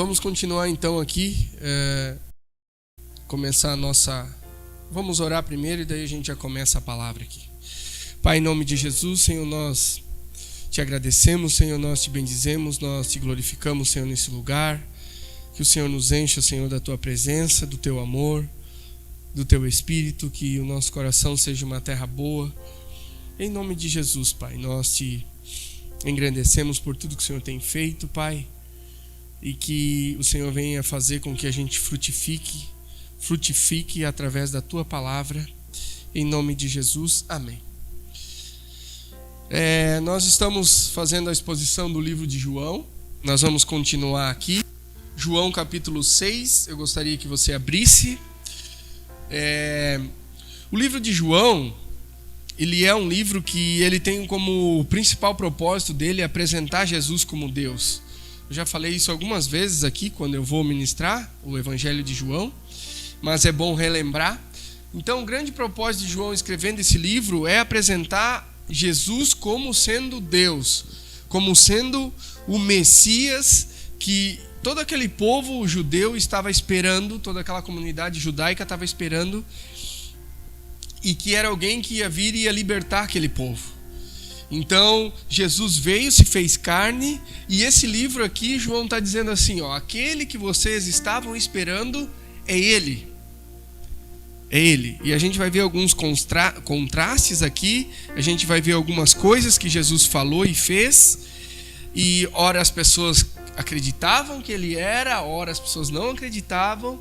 Vamos continuar então aqui, começar a nossa... Vamos orar primeiro e daí a gente já começa a palavra aqui. Pai, em nome de Jesus, Senhor, nós te agradecemos, Senhor, nós te bendizemos, nós te glorificamos, Senhor, nesse lugar. Que o Senhor nos encha, Senhor, da tua presença, do teu amor, do teu Espírito, que o nosso coração seja uma terra boa. Em nome de Jesus, Pai, nós te engrandecemos por tudo que o Senhor tem feito, Pai, e que o Senhor venha fazer com que a gente frutifique através da tua palavra. Em nome de Jesus, amém. Nós estamos fazendo a exposição do livro de João. Nós vamos continuar aqui. João capítulo 6, eu gostaria que você abrisse. O livro de João, ele é um livro que ele tem como principal propósito dele apresentar Jesus como Deus. Eu já falei isso algumas vezes aqui quando eu vou ministrar o Evangelho de João, mas é bom relembrar. Então, o grande propósito de João escrevendo esse livro é apresentar Jesus como sendo Deus, como sendo o Messias que todo aquele povo judeu estava esperando, toda aquela comunidade judaica estava esperando, e que era alguém que ia vir e ia libertar aquele povo. Então, Jesus veio, se fez carne, e esse livro aqui, João está dizendo assim, aquele que vocês estavam esperando é Ele. É Ele. E a gente vai ver alguns contrastes aqui, a gente vai ver algumas coisas que Jesus falou e fez, e ora as pessoas acreditavam que Ele era, ora as pessoas não acreditavam.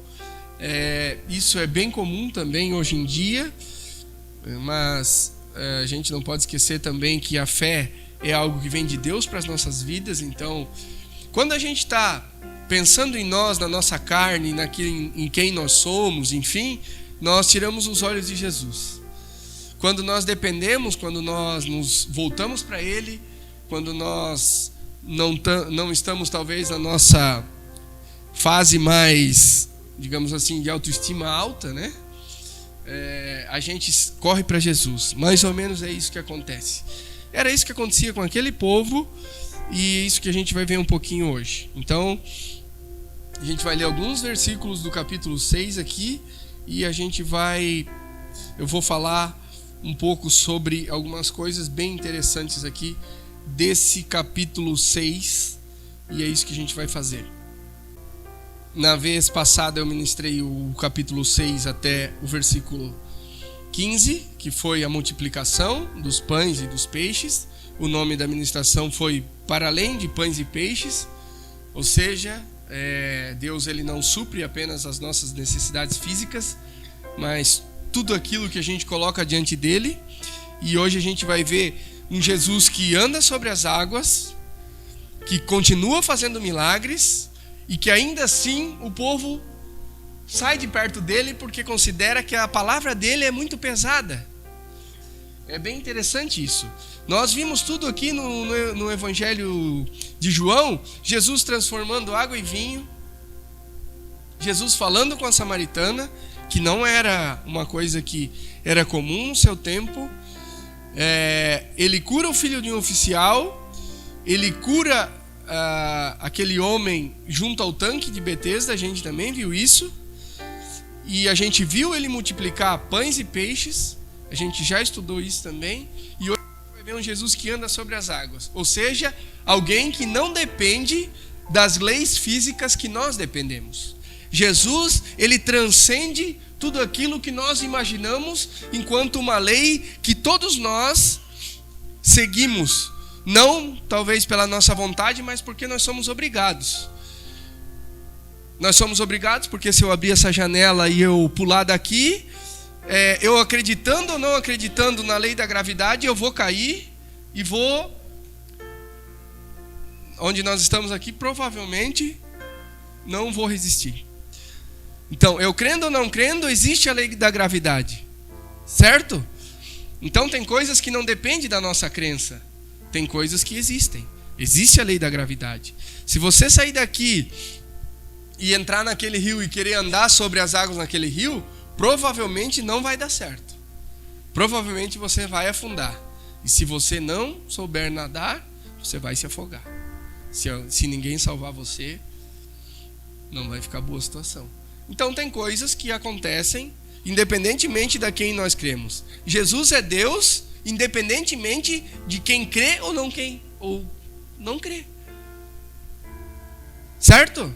Isso é bem comum também hoje em dia, mas a gente não pode esquecer também que a fé é algo que vem de Deus para as nossas vidas. Então, quando a gente está pensando em nós, na nossa carne, em quem nós somos, enfim, nós tiramos os olhos de Jesus. Quando nós dependemos, quando nós nos voltamos para Ele, quando nós não estamos talvez na nossa fase mais, digamos assim, de autoestima alta, né? A gente corre para Jesus. Mais ou menos é isso que acontece. Era isso que acontecia com aquele povo, e é isso que a gente vai ver um pouquinho hoje. Então, a gente vai ler alguns versículos do capítulo 6 aqui, e eu vou falar um pouco sobre algumas coisas bem interessantes aqui desse capítulo 6, e é isso que a gente vai fazer. Na vez passada eu ministrei o capítulo 6 até o versículo 15, que foi a multiplicação dos pães e dos peixes. O nome da ministração foi Para Além de Pães e Peixes, ou seja, Deus ele não supre apenas as nossas necessidades físicas, mas tudo aquilo que a gente coloca diante dele. E hoje a gente vai ver um Jesus que anda sobre as águas, que continua fazendo milagres, e que ainda assim o povo sai de perto dele porque considera que a palavra dele é muito pesada. É bem interessante isso. Nós vimos tudo aqui no Evangelho de João, Jesus transformando água em vinho, Jesus falando com a samaritana, que não era uma coisa que era comum no seu tempo. Ele cura o filho de um oficial, ele cura aquele homem junto ao tanque de Betesda, a gente também viu isso, e a gente viu ele multiplicar pães e peixes, a gente já estudou isso também, e hoje a gente vai ver um Jesus que anda sobre as águas, ou seja, alguém que não depende das leis físicas que nós dependemos. Jesus, ele transcende tudo aquilo que nós imaginamos enquanto uma lei que todos nós seguimos, não talvez pela nossa vontade, mas porque nós somos obrigados. Nós somos obrigados porque se eu abrir essa janela e eu pular daqui, eu acreditando ou não acreditando na lei da gravidade, eu vou cair e vou... Onde nós estamos aqui, provavelmente não vou resistir. Então, eu crendo ou não crendo, existe a lei da gravidade, certo? Então tem coisas que não dependem da nossa crença. Tem coisas que existem. Existe a lei da gravidade. Se você sair daqui e entrar naquele rio e querer andar sobre as águas naquele rio, provavelmente não vai dar certo. Provavelmente você vai afundar. E se você não souber nadar, você vai se afogar. Se ninguém salvar você, não vai ficar boa a situação. Então tem coisas que acontecem independentemente de quem nós cremos. Jesus é Deus independentemente de quem crê ou não crê. Certo?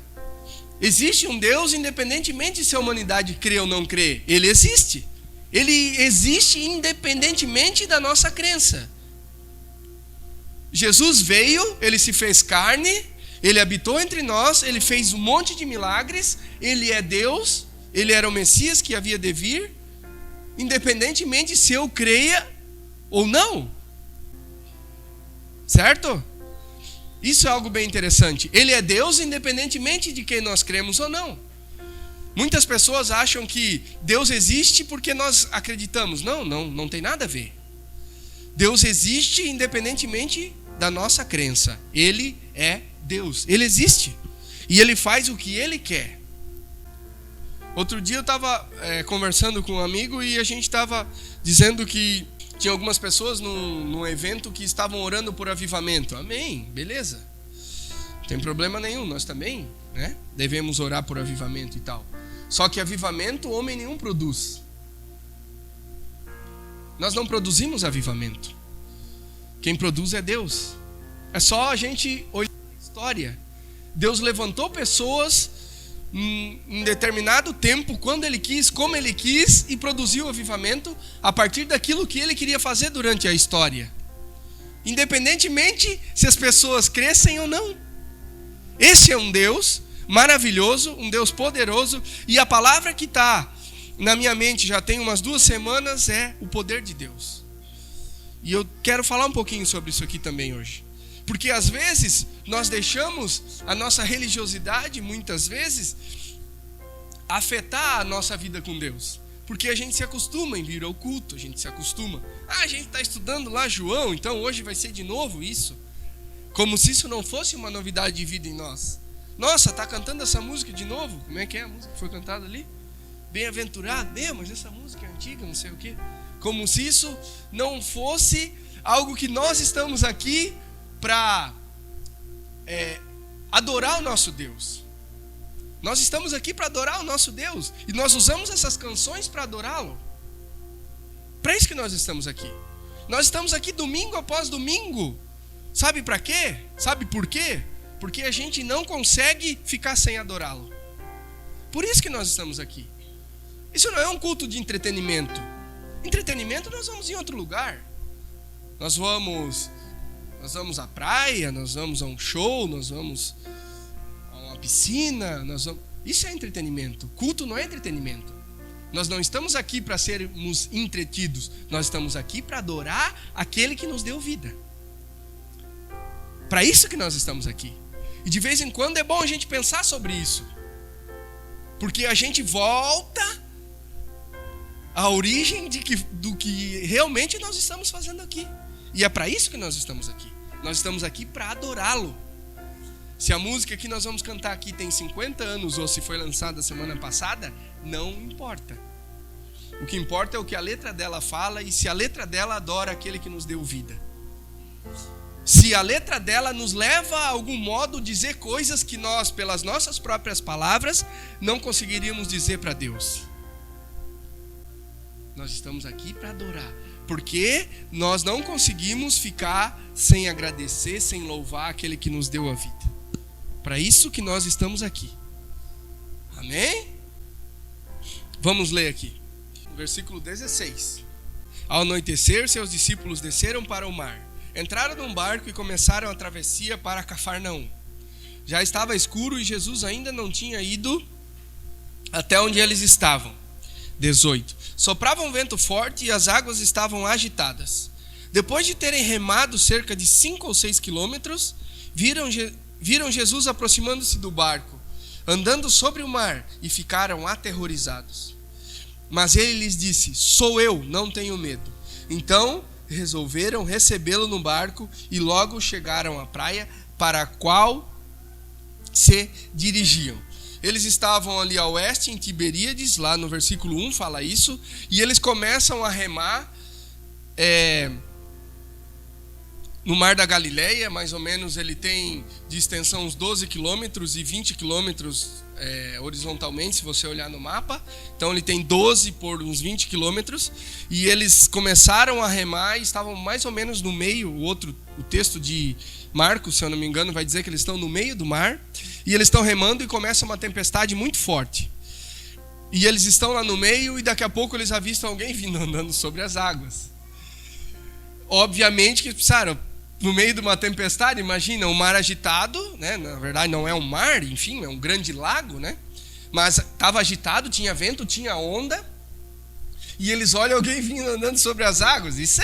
Existe um Deus independentemente se a humanidade crê ou não crê. Ele existe. Ele existe independentemente da nossa crença. Jesus veio, ele se fez carne, ele habitou entre nós, ele fez um monte de milagres, ele é Deus, ele era o Messias que havia de vir, independentemente se eu creia ou não. Certo? Isso é algo bem interessante. Ele é Deus independentemente de quem nós cremos ou não. Muitas pessoas acham que Deus existe porque nós acreditamos. Não tem nada a ver. Deus existe independentemente da nossa crença. Ele é Deus. Ele existe. E ele faz o que ele quer. Outro dia eu estava conversando com um amigo e a gente estava dizendo que tinha algumas pessoas num evento que estavam orando por avivamento. Amém, beleza. Não tem problema nenhum, nós também, né, devemos orar por avivamento e tal. Só que avivamento homem nenhum produz. Nós não produzimos avivamento. Quem produz é Deus. É só a gente olhar a história. Deus levantou pessoas em determinado tempo, quando ele quis, como ele quis, e produziu o avivamento a partir daquilo que ele queria fazer durante a história, independentemente se as pessoas crescem ou não. Esse é um Deus maravilhoso, um Deus poderoso, e a palavra que está na minha mente já tem umas 2 semanas é o poder de Deus. E eu quero falar um pouquinho sobre isso aqui também hoje. Porque às vezes nós deixamos a nossa religiosidade, muitas vezes, afetar a nossa vida com Deus. Porque a gente se acostuma em vir ao culto, a gente se acostuma. A gente está estudando lá João, então hoje vai ser de novo isso. Como se isso não fosse uma novidade de vida em nós. Nossa, está cantando essa música de novo? Como é que é a música que foi cantada ali? Bem-aventurado, mas essa música é antiga, não sei o quê. Como se isso não fosse algo que nós estamos aqui para adorar o nosso Deus. Nós estamos aqui para adorar o nosso Deus. E nós usamos essas canções para adorá-lo. Para isso que nós estamos aqui. Nós estamos aqui domingo após domingo. Sabe para quê? Sabe por quê? Porque a gente não consegue ficar sem adorá-lo. Por isso que nós estamos aqui. Isso não é um culto de entretenimento. Entretenimento nós vamos em outro lugar. Nós vamos à praia, nós vamos a um show, nós vamos a uma piscina, isso é entretenimento. Culto não é entretenimento. Nós não estamos aqui para sermos entretidos, nós estamos aqui para adorar aquele que nos deu vida. Para isso que nós estamos aqui. E de vez em quando é bom a gente pensar sobre isso, porque a gente volta à origem do que realmente nós estamos fazendo aqui. E é para isso que nós estamos aqui. Nós estamos aqui para adorá-lo. Se a música que nós vamos cantar aqui tem 50 anos ou se foi lançada semana passada, não importa. O que importa é o que a letra dela fala e se a letra dela adora aquele que nos deu vida. Se a letra dela nos leva a algum modo dizer coisas que nós, pelas nossas próprias palavras, não conseguiríamos dizer para Deus. Nós estamos aqui para adorar. Porque nós não conseguimos ficar sem agradecer, sem louvar aquele que nos deu a vida. Para isso que nós estamos aqui. Amém? Vamos ler aqui. Versículo 16. Ao anoitecer, seus discípulos desceram para o mar. Entraram num barco e começaram a travessia para Cafarnaum. Já estava escuro e Jesus ainda não tinha ido até onde eles estavam. 18. Soprava um vento forte e as águas estavam agitadas. Depois de terem remado cerca de 5 ou 6 quilômetros, viram Jesus aproximando-se do barco, andando sobre o mar, e ficaram aterrorizados. Mas ele lhes disse: sou eu, não tenho medo. Então resolveram recebê-lo no barco e logo chegaram à praia para a qual se dirigiam. Eles estavam ali a oeste, em Tiberíades, lá no versículo 1 fala isso, e eles começam a remar no Mar da Galileia, mais ou menos ele tem de extensão uns 12 quilômetros e 20 quilômetros horizontalmente, se você olhar no mapa. Então ele tem 12 por uns 20 quilômetros, e eles começaram a remar e estavam mais ou menos no meio. O texto de Marcos, se eu não me engano, vai dizer que eles estão no meio do mar, e eles estão remando e começa uma tempestade muito forte. E eles estão lá no meio, e daqui a pouco eles avistam alguém vindo andando sobre as águas. Obviamente que pensaram, no meio de uma tempestade, imagina, um mar agitado, né? Na verdade não é um mar, enfim, é um grande lago, né? Mas estava agitado, tinha vento, tinha onda, e eles olham alguém vindo andando sobre as águas. Isso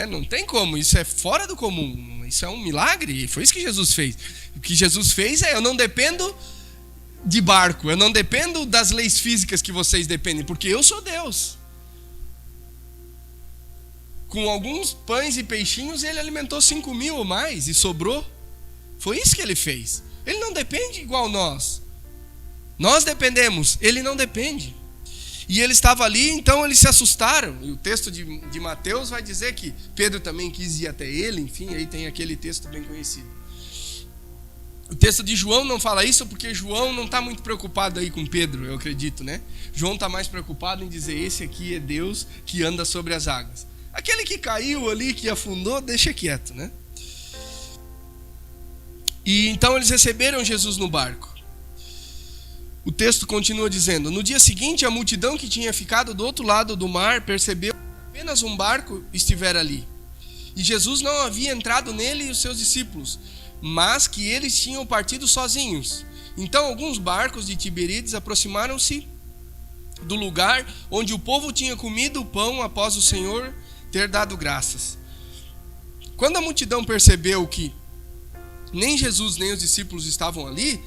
não tem como, isso é fora do comum, isso é um milagre. Foi isso que Jesus fez. O que Jesus fez eu não dependo de barco, eu não dependo das leis físicas que vocês dependem, porque eu sou Deus. Com alguns pães e peixinhos, ele alimentou 5.000 ou mais e sobrou. Foi isso que ele fez. Ele não depende igual nós. Nós dependemos, ele não depende. E ele estava ali, então eles se assustaram. E o texto de Mateus vai dizer que Pedro também quis ir até ele, enfim, aí tem aquele texto bem conhecido. O texto de João não fala isso porque João não está muito preocupado aí com Pedro, eu acredito, né? João está mais preocupado em dizer, esse aqui é Deus que anda sobre as águas. Aquele que caiu ali, que afundou, deixa quieto, né? E então eles receberam Jesus no barco. O texto continua dizendo, no dia seguinte a multidão que tinha ficado do outro lado do mar percebeu que apenas um barco estivera ali. E Jesus não havia entrado nele e os seus discípulos, mas que eles tinham partido sozinhos. Então alguns barcos de Tiberíades aproximaram-se do lugar onde o povo tinha comido o pão após o Senhor ter dado graças. Quando a multidão percebeu que nem Jesus nem os discípulos estavam ali,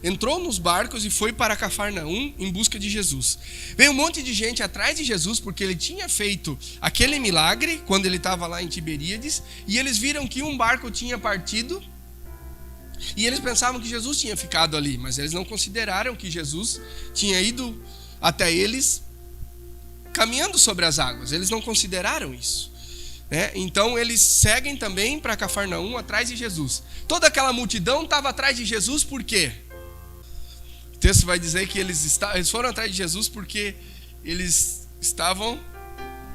entrou nos barcos e foi para Cafarnaum em busca de Jesus. Veio um monte de gente atrás de Jesus porque ele tinha feito aquele milagre quando ele estava lá em Tiberíades, e eles viram que um barco tinha partido e eles pensavam que Jesus tinha ficado ali, mas eles não consideraram que Jesus tinha ido até eles caminhando sobre as águas. Eles não consideraram isso, né? Então eles seguem também para Cafarnaum atrás de Jesus. Toda aquela multidão estava atrás de Jesus por quê? O texto vai dizer que eles foram atrás de Jesus porque eles estavam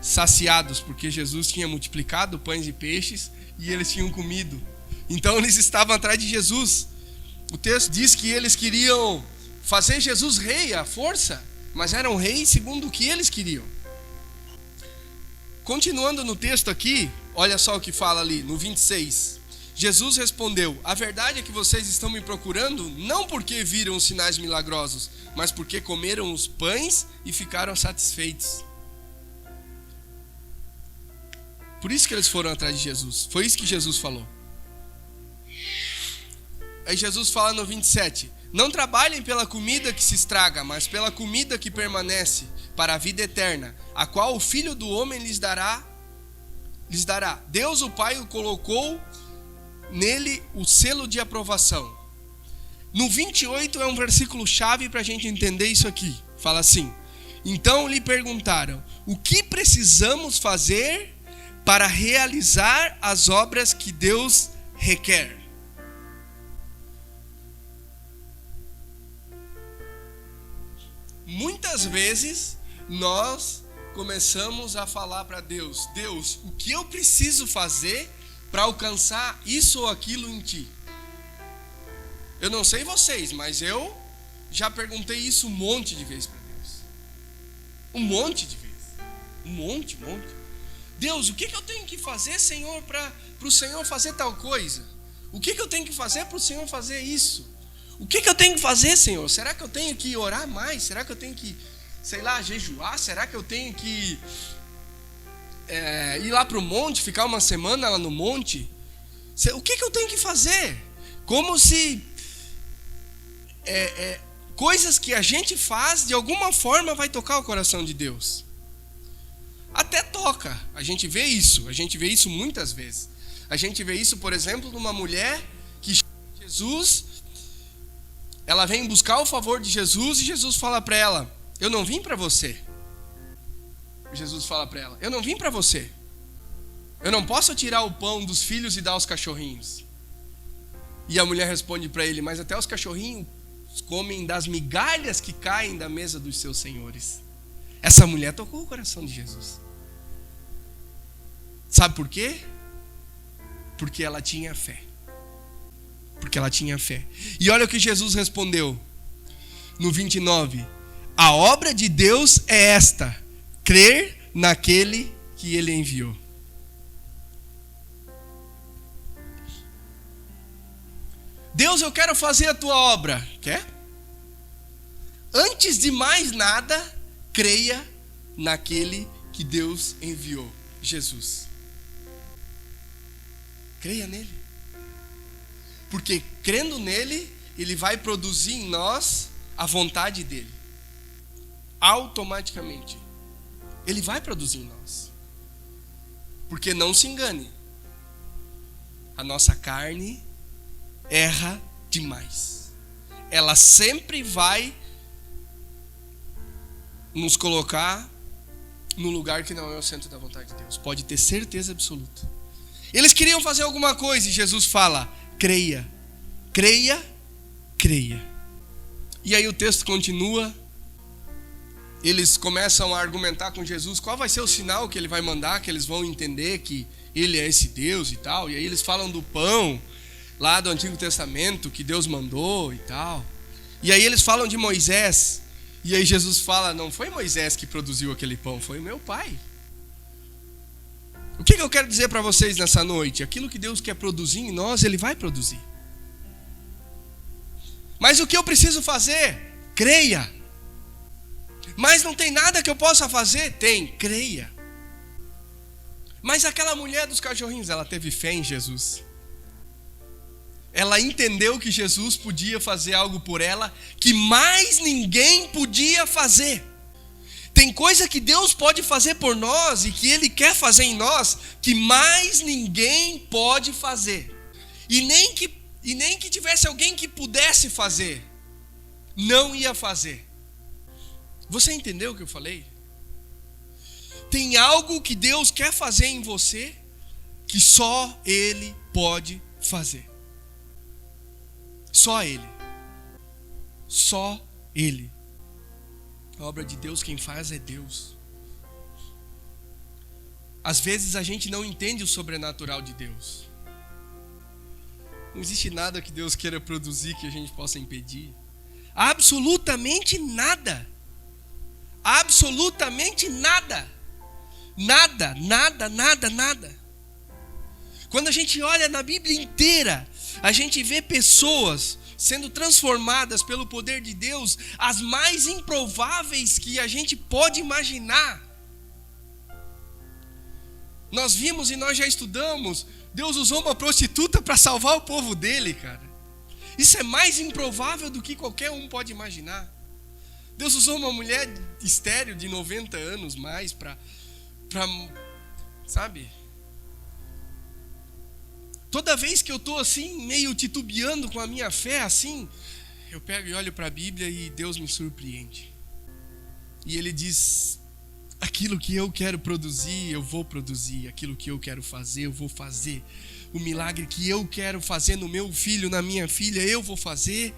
saciados, porque Jesus tinha multiplicado pães e peixes e eles tinham comido. Então eles estavam atrás de Jesus. O texto diz que eles queriam fazer Jesus rei à força, mas eram reis segundo o que eles queriam. Continuando no texto aqui, olha só o que fala ali, no 26. Jesus respondeu, a verdade é que vocês estão me procurando não porque viram os sinais milagrosos, mas porque comeram os pães e ficaram satisfeitos. Por isso que eles foram atrás de Jesus. Foi isso que Jesus falou. Aí Jesus fala no 27, não trabalhem pela comida que se estraga, mas pela comida que permanece para a vida eterna, a qual o Filho do Homem lhes dará. Deus o Pai o colocou nele o selo de aprovação. No 28 é um versículo chave para a gente entender isso aqui. Fala assim, então lhe perguntaram, o que precisamos fazer para realizar as obras que Deus requer? Muitas vezes nós começamos a falar para Deus, Deus, o que eu preciso fazer para alcançar isso ou aquilo em ti? Eu não sei vocês, mas eu já perguntei isso um monte de vezes para Deus. Um monte de vezes. Um monte. Deus, o que eu tenho que fazer, Senhor, para o Senhor fazer tal coisa? O que eu tenho que fazer para o Senhor fazer isso? O que eu tenho que fazer, Senhor? Será que eu tenho que orar mais? Será que eu tenho que, jejuar? Será que eu tenho que ir lá para o monte, ficar uma semana lá no monte? O que eu tenho que fazer? Como se coisas que a gente faz, de alguma forma, vai tocar o coração de Deus. Até toca. A gente vê isso muitas vezes. A gente vê isso, por exemplo, numa mulher que chama Jesus. Ela vem buscar o favor de Jesus e Jesus fala para ela, eu não vim para você. Jesus fala para ela, eu não vim para você. Eu não posso tirar o pão dos filhos e dar aos cachorrinhos. E a mulher responde para ele: mas até os cachorrinhos comem das migalhas que caem da mesa dos seus senhores. Essa mulher tocou o coração de Jesus. Sabe por quê? Porque ela tinha fé. Porque ela tinha fé. E olha o que Jesus respondeu no 29. A obra de Deus é esta: crer naquele que ele enviou. Deus, eu quero fazer a tua obra. Quer? Antes de mais nada, creia naquele que Deus enviou, Jesus. Creia nele. Porque crendo nele, ele vai produzir em nós a vontade dele. Automaticamente. Ele vai produzir em nós. Porque não se engane. A nossa carne erra demais. Ela sempre vai nos colocar no lugar que não é o centro da vontade de Deus. Pode ter certeza absoluta. Eles queriam fazer alguma coisa e Jesus fala: creia, creia, creia. E aí o texto continua. Eles começam a argumentar com Jesus qual vai ser o sinal que ele vai mandar, que eles vão entender que ele é esse Deus e tal. E aí eles falam do pão lá do Antigo Testamento que Deus mandou e tal. E aí eles falam de Moisés. E aí Jesus fala: não foi Moisés que produziu aquele pão, foi o meu pai. O que eu quero dizer para vocês nessa noite? Aquilo que Deus quer produzir em nós, ele vai produzir. Mas o que eu preciso fazer? Creia. Mas não tem nada que eu possa fazer? Tem, creia. Mas aquela mulher dos cachorrinhos, ela teve fé em Jesus. Ela entendeu que Jesus podia fazer algo por ela que mais ninguém podia fazer. Tem coisa que Deus pode fazer por nós e que Ele quer fazer em nós que mais ninguém pode fazer. E nem que tivesse alguém que pudesse fazer, não ia fazer. Você entendeu o que eu falei? Tem algo que Deus quer fazer em você que só Ele pode fazer. Só Ele. Só Ele. A obra de Deus, quem faz é Deus. Às vezes a gente não entende o sobrenatural de Deus. Não existe nada que Deus queira produzir que a gente possa impedir. Absolutamente nada. Absolutamente nada. Nada, nada, nada, nada. Quando a gente olha na Bíblia inteira, a gente vê pessoas sendo transformadas pelo poder de Deus, as mais improváveis que a gente pode imaginar. Nós vimos e nós já estudamos, Deus usou uma prostituta para salvar o povo dele, cara. Isso é mais improvável do que qualquer um pode imaginar. Deus usou uma mulher estéril de 90 anos mais para sabe? Toda vez que eu estou assim, meio titubeando com a minha fé, assim, eu pego e olho para a Bíblia e Deus me surpreende. E Ele diz: aquilo que eu quero produzir, eu vou produzir. Aquilo que eu quero fazer, eu vou fazer. O milagre que eu quero fazer no meu filho, na minha filha, eu vou fazer.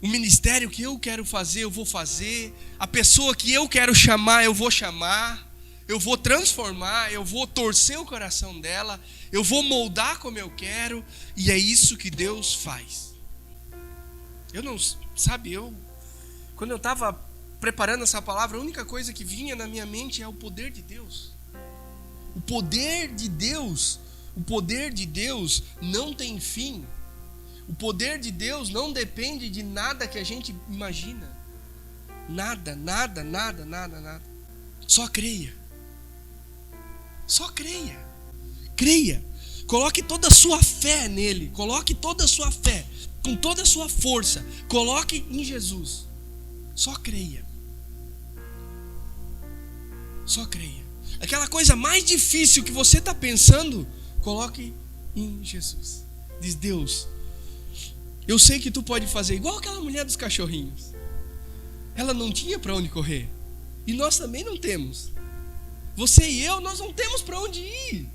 O ministério que eu quero fazer, eu vou fazer. A pessoa que eu quero chamar, eu vou chamar. Eu vou transformar, eu vou torcer o coração dela, eu vou moldar como eu quero, e é isso que Deus faz. Eu não, sabe, quando eu estava preparando essa palavra, a única coisa que vinha na minha mente é o poder de Deus. O poder de Deus, o poder de Deus não tem fim. O poder de Deus não depende de nada que a gente imagina. Nada, nada, nada, nada, nada. Só creia. Só creia. Creia. Coloque toda a sua fé nele. Coloque toda a sua fé. Com toda a sua força. Coloque em Jesus. Só creia. Só creia. Aquela coisa mais difícil que você está pensando, coloque em Jesus. Diz: Deus, eu sei que tu pode fazer igual aquela mulher dos cachorrinhos. Ela não tinha para onde correr. E nós também não temos. Você e eu, nós não temos para onde ir.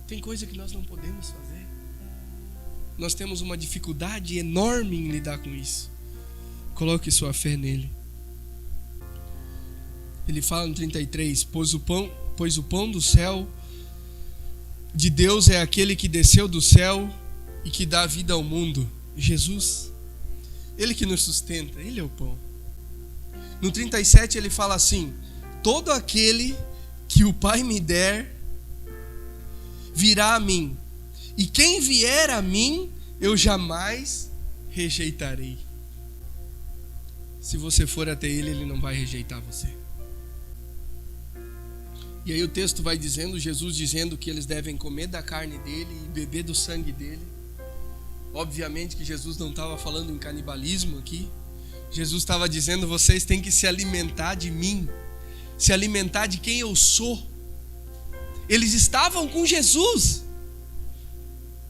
Tem coisa que nós não podemos fazer. Nós temos uma dificuldade enorme em lidar com isso. Coloque sua fé nele. Ele fala no 33, pois o pão do céu de Deus é aquele que desceu do céu e que dá vida ao mundo. Jesus, Ele que nos sustenta, Ele é o pão. No 37 ele fala assim, todo aquele que o Pai me der, virá a mim. E quem vier a mim, eu jamais rejeitarei. Se você for até Ele, Ele não vai rejeitar você. E aí o texto vai dizendo, Jesus dizendo que eles devem comer da carne dele e beber do sangue dele. Obviamente que Jesus não estava falando em canibalismo aqui. Jesus estava dizendo, vocês têm que se alimentar de mim, se alimentar de quem eu sou. Eles estavam com Jesus.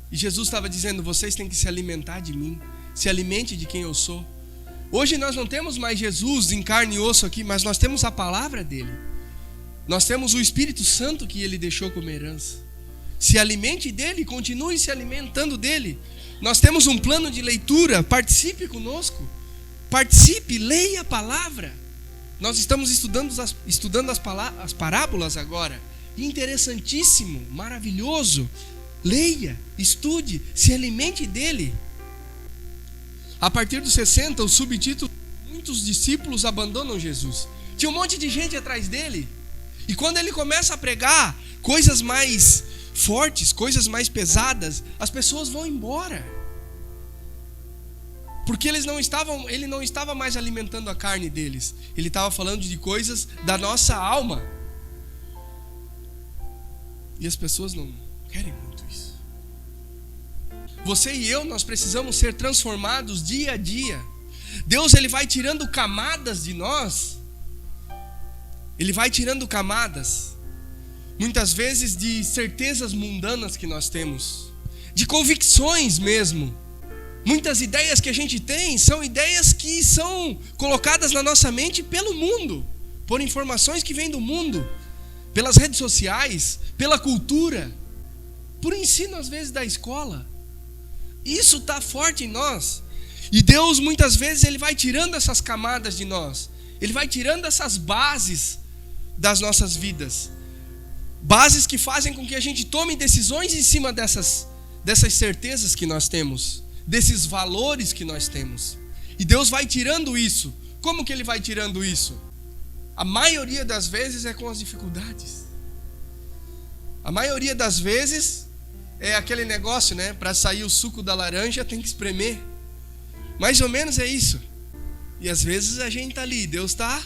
E Jesus estava dizendo, vocês têm que se alimentar de mim, se alimente de quem eu sou. Hoje nós não temos mais Jesus em carne e osso aqui, mas nós temos a palavra dele. Nós temos o Espírito Santo que ele deixou como herança. Se alimente dele, continue se alimentando dele. Nós temos um plano de leitura, participe conosco. Participe, leia a palavra. Nós estamos estudando as parábolas agora. Interessantíssimo, maravilhoso. Leia, estude, se alimente dele. A partir dos 60, o subtítulo, muitos discípulos abandonam Jesus. Tinha um monte de gente atrás dele. E quando ele começa a pregar coisas mais fortes, coisas mais pesadas, as pessoas vão embora. Porque ele não estava mais alimentando a carne deles. Ele estava falando de coisas da nossa alma. E as pessoas não querem muito isso. Você e eu, nós precisamos ser transformados dia a dia. Deus, ele vai tirando camadas de nós. Ele vai tirando camadas, muitas vezes de certezas mundanas que nós temos, de convicções mesmo. Muitas ideias que a gente tem são ideias que são colocadas na nossa mente pelo mundo, por informações que vêm do mundo, pelas redes sociais, pela cultura, por ensino às vezes da escola. Isso está forte em nós. E Deus muitas vezes ele vai tirando essas camadas de nós. Ele vai tirando essas bases das nossas vidas. Bases que fazem com que a gente tome decisões em cima dessas certezas que nós temos, desses valores que nós temos. E Deus vai tirando isso. Como que Ele vai tirando isso? A maioria das vezes é com as dificuldades. A maioria das vezes é aquele negócio, né? Para sair o suco da laranja tem que espremer. Mais ou menos é isso. E às vezes a gente está ali, Deus está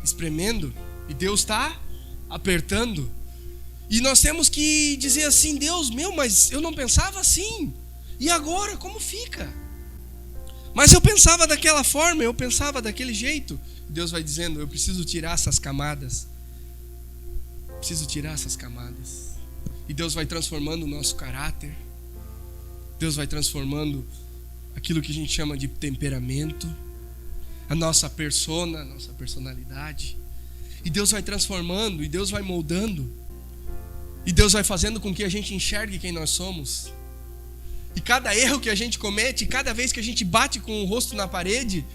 espremendo, e Deus está apertando. E nós temos que dizer assim, Deus, mas eu não pensava assim. E agora, como fica? Mas eu pensava daquela forma, eu pensava daquele jeito. Deus vai dizendo, eu preciso tirar essas camadas. Preciso tirar essas camadas. E Deus vai transformando o nosso caráter. Deus vai transformando aquilo que a gente chama de temperamento, a nossa persona, a nossa personalidade. E Deus vai transformando, e Deus vai moldando, e Deus vai fazendo com que a gente enxergue quem nós somos. E cada erro que a gente comete, cada vez que a gente bate com o rosto na parede,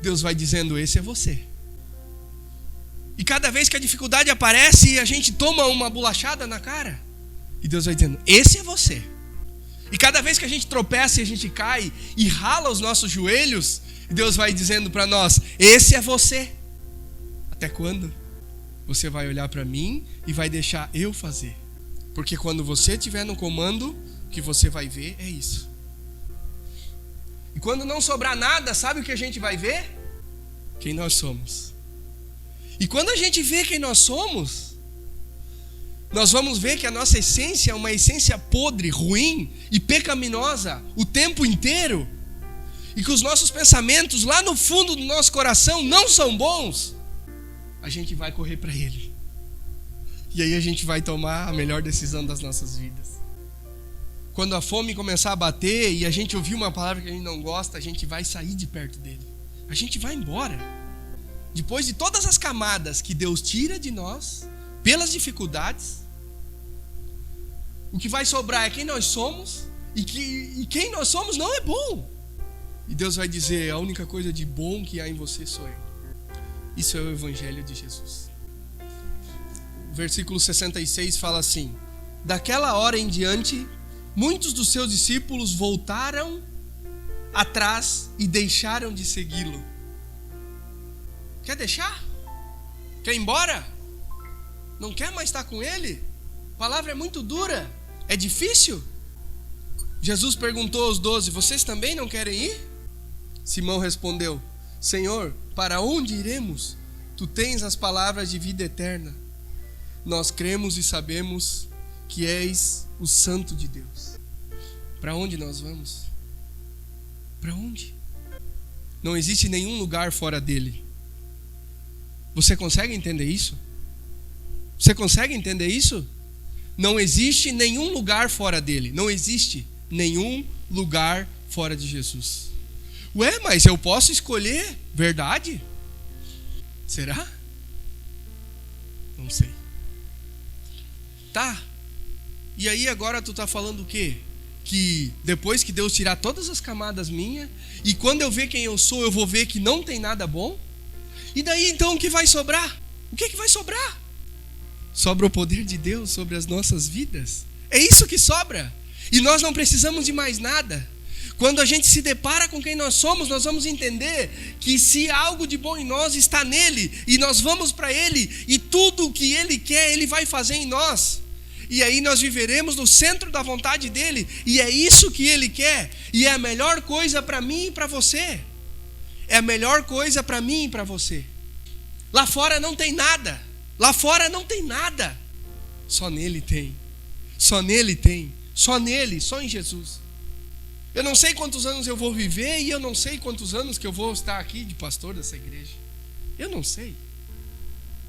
Deus vai dizendo, esse é você. E cada vez que a dificuldade aparece, a gente toma uma bolachada na cara, e Deus vai dizendo, esse é você. E cada vez que a gente tropeça e a gente cai e rala os nossos joelhos, Deus vai dizendo para nós, esse é você. Até quando? Você vai olhar para mim e vai deixar eu fazer. Porque quando você estiver no comando, o que você vai ver é isso. E quando não sobrar nada, sabe o que a gente vai ver? Quem nós somos. E quando a gente vê quem nós somos, nós vamos ver que a nossa essência é uma essência podre, ruim e pecaminosa o tempo inteiro. E que os nossos pensamentos lá no fundo do nosso coração não são bons. A gente vai correr para Ele. E aí a gente vai tomar a melhor decisão das nossas vidas. Quando a fome começar a bater e a gente ouvir uma palavra que a gente não gosta, a gente vai sair de perto dele. A gente vai embora. Depois de todas as camadas que Deus tira de nós, pelas dificuldades, O que vai sobrar é quem nós somos, e quem nós somos não é bom. E Deus vai dizer: a única coisa de bom que há em você sou eu. Isso é o Evangelho de Jesus. O versículo 66 fala assim: daquela hora em diante, muitos dos seus discípulos voltaram atrás e deixaram de segui-lo. Quer deixar? Quer ir embora? Não quer mais estar com ele? A palavra é muito dura. É difícil? Jesus perguntou aos 12: vocês também não querem ir? Simão respondeu: Senhor, para onde iremos? Tu tens as palavras de vida eterna. Nós cremos e sabemos que és o Santo de Deus. Para onde nós vamos? Para onde? Não existe nenhum lugar fora dele. Você consegue entender isso? Você consegue entender isso? Não existe nenhum lugar fora dele. Não existe nenhum lugar fora de Jesus. Ué, mas eu posso escolher? Verdade? Será? Não sei. Tá. E aí agora tu tá falando o quê? Que depois que Deus tirar todas as camadas minhas, e quando eu ver quem eu sou, eu vou ver que não tem nada bom? E daí então o que vai sobrar? O que vai sobrar? Sobra o poder de Deus sobre as nossas vidas. É isso que sobra. E nós não precisamos de mais nada. Quando a gente se depara com quem nós somos, nós vamos entender que se algo de bom em nós está nele, e nós vamos para ele, e tudo o que ele quer, ele vai fazer em nós. E aí nós viveremos no centro da vontade dele, e é isso que ele quer, e é a melhor coisa para mim e para você. É a melhor coisa para mim e para você. Lá fora não tem nada. Lá fora não tem nada. Só nele tem. Só nele tem. Só nele, só em Jesus. Eu não sei quantos anos eu vou viver, e eu não sei quantos anos que eu vou estar aqui de pastor dessa igreja. Eu não sei.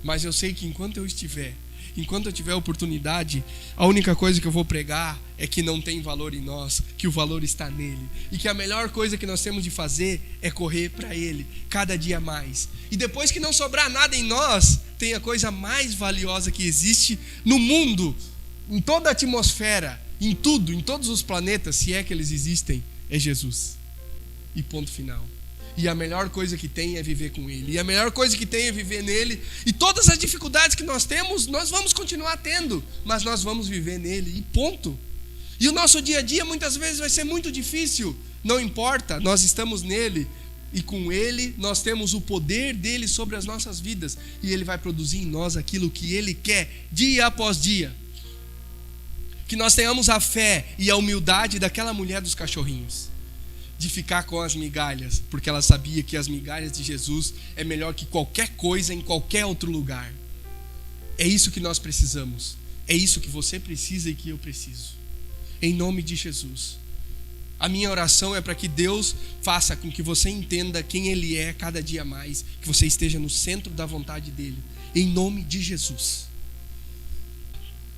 Mas eu sei que enquanto eu tiver oportunidade, a única coisa que eu vou pregar é que não tem valor em nós, que o valor está nele, e que a melhor coisa que nós temos de fazer é correr para ele, cada dia mais. E depois que não sobrar nada em nós, tem a coisa mais valiosa que existe no mundo, em toda a atmosfera, em tudo, em todos os planetas, se é que eles existem, é Jesus. E ponto final. E a melhor coisa que tem é viver com ele. E a melhor coisa que tem é viver nele. E todas as dificuldades que nós temos, nós vamos continuar tendo, mas nós vamos viver nele, e ponto. E o nosso dia a dia muitas vezes vai ser muito difícil. Não importa, nós estamos nele, e com ele nós temos o poder dele sobre as nossas vidas, e ele vai produzir em nós aquilo que ele quer, dia após dia. Que nós tenhamos a fé e a humildade daquela mulher dos cachorrinhos, de ficar com as migalhas, porque ela sabia que as migalhas de Jesus é melhor que qualquer coisa em qualquer outro lugar. É isso que nós precisamos. É isso que você precisa e que eu preciso. Em nome de Jesus. A minha oração é para que Deus faça com que você entenda quem Ele é cada dia mais, que você esteja no centro da vontade dele. Em nome de Jesus.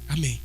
Amém.